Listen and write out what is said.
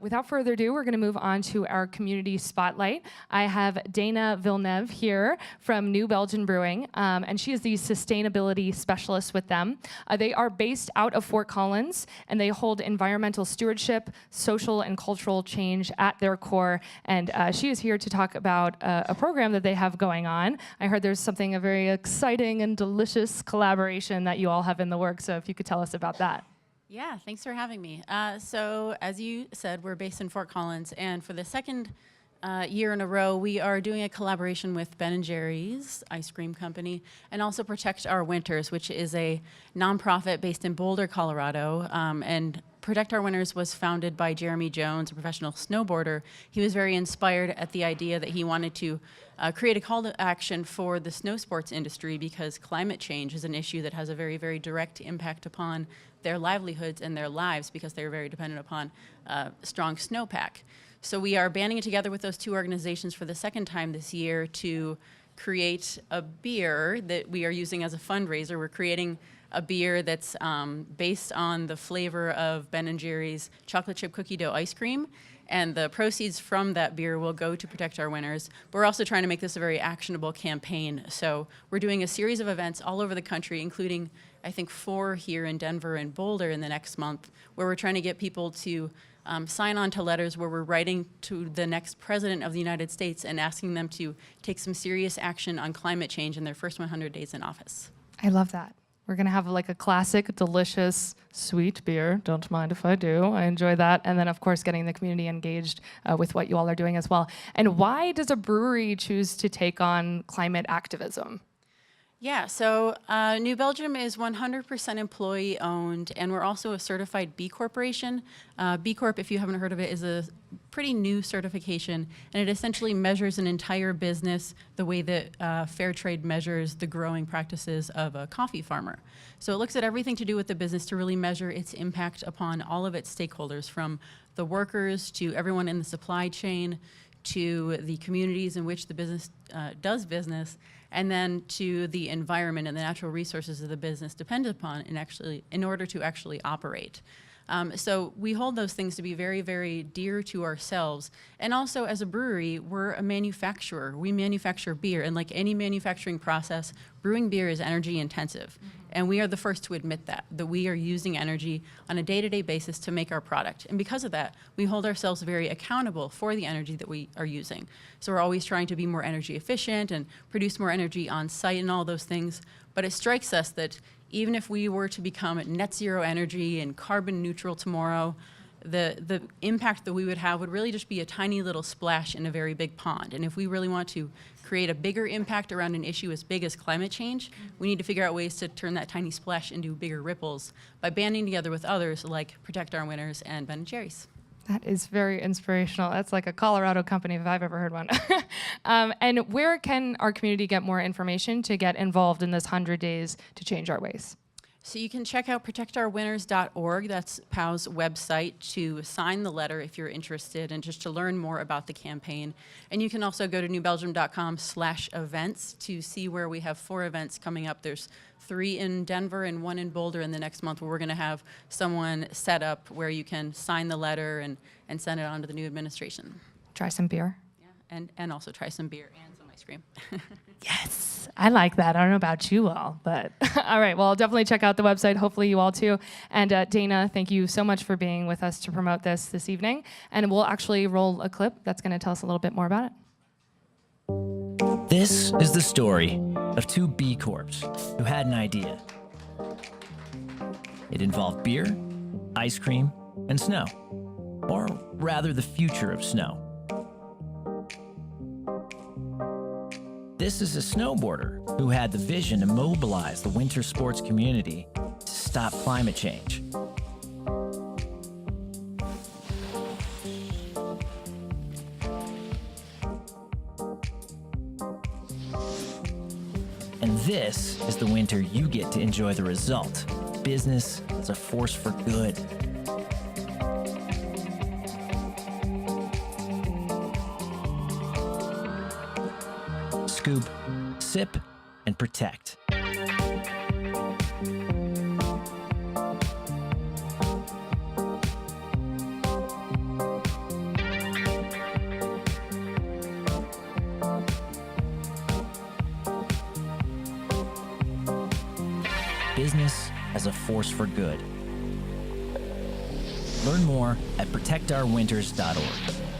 Without further ado, we're going to move on to our community spotlight. I have Dana Villeneuve here from New Belgium Brewing, and she is the sustainability specialist with them. They are based out of Fort Collins, and they hold environmental stewardship, social and cultural change at their core. And she is here to talk about a program that they have going on. I heard there's something, a very exciting and delicious collaboration that you all have in the works. So if you could tell us about that. Yeah, thanks for having me. So as you said, we're based in Fort Collins, and for the second year in a row, we are doing a collaboration with Ben & Jerry's ice cream company, and also Protect Our Winters, which is a nonprofit based in Boulder, Colorado. And Protect Our Winters was founded by Jeremy Jones, a professional snowboarder. He was very inspired at the idea that he wanted to create a call to action for the snow sports industry, because climate change is an issue that has a very, very direct impact upon their livelihoods and their lives, because they're very dependent upon strong snowpack. So we are banding together with those two organizations for the second time this year to create a beer that we are using as a fundraiser. We're creating a beer that's based on the flavor of Ben & Jerry's chocolate chip cookie dough ice cream, and the proceeds from that beer will go to Protect Our Winters. But we're also trying to make this a very actionable campaign. So we're doing a series of events all over the country, including, I think, 4 here in Denver and Boulder in the next month, where we're trying to get people to sign on to letters where we're writing to the next president of the United States and asking them to take some serious action on climate change in their first 100 days in office. I love that. We're going to have like a classic, delicious, sweet beer. Don't mind if I do. I enjoy that. And then, of course, getting the community engaged with what you all are doing as well. And why does a brewery choose to take on climate activism? Yeah, so New Belgium is 100% employee-owned, and we're also a certified B Corporation. B Corp, if you haven't heard of it, is a pretty new certification, and it essentially measures an entire business the way that fair trade measures the growing practices of a coffee farmer. So it looks at everything to do with the business to really measure its impact upon all of its stakeholders, from the workers to everyone in the supply chain to the communities in which the business does business, and then to the environment and the natural resources of the business dependent upon in order to actually operate. So we hold those things to be very, very dear to ourselves. And also, as a brewery, we're a manufacturer. We manufacture beer, and like any manufacturing process, brewing beer is energy intensive. Mm-hmm. And we are the first to admit that we are using energy on a day-to-day basis to make our product. And because of that, we hold ourselves very accountable for the energy that we are using. So we're always trying to be more energy efficient and produce more energy on site and all those things. But it strikes us that even if we were to become net zero energy and carbon neutral tomorrow, the impact that we would have would really just be a tiny little splash in a very big pond. And if we really want to create a bigger impact around an issue as big as climate change, we need to figure out ways to turn that tiny splash into bigger ripples by banding together with others like Protect Our Winters and Ben & Jerry's. That is very inspirational. That's like a Colorado company if I've ever heard one. And where can our community get more information to get involved in this 100 days to change our ways? So you can check out protectourwinters.org. That's POW's website, to sign the letter if you're interested and just to learn more about the campaign. And you can also go to newbelgium.com/events to see where we have 4 events coming up. There's 3 in Denver and 1 in Boulder in the next month, where we're going to have someone set up where you can sign the letter and send it on to the new administration. Try some beer. Yeah, and also try some beer and some ice cream. Yes, I like that. I don't know about you all, but all right. Well, I'll definitely check out the website. Hopefully you all too. And Dana, thank you so much for being with us to promote this evening. And we'll actually roll a clip that's going to tell us a little bit more about it. This is the story of 2 B Corps who had an idea. It involved beer, ice cream, and snow, or rather the future of snow. This is a snowboarder who had the vision to mobilize the winter sports community to stop climate change. And this is the winter you get to enjoy the result. Business as a force for good. Scoop, sip, and protect. business as a force for good. Learn more at protectourwinters.org.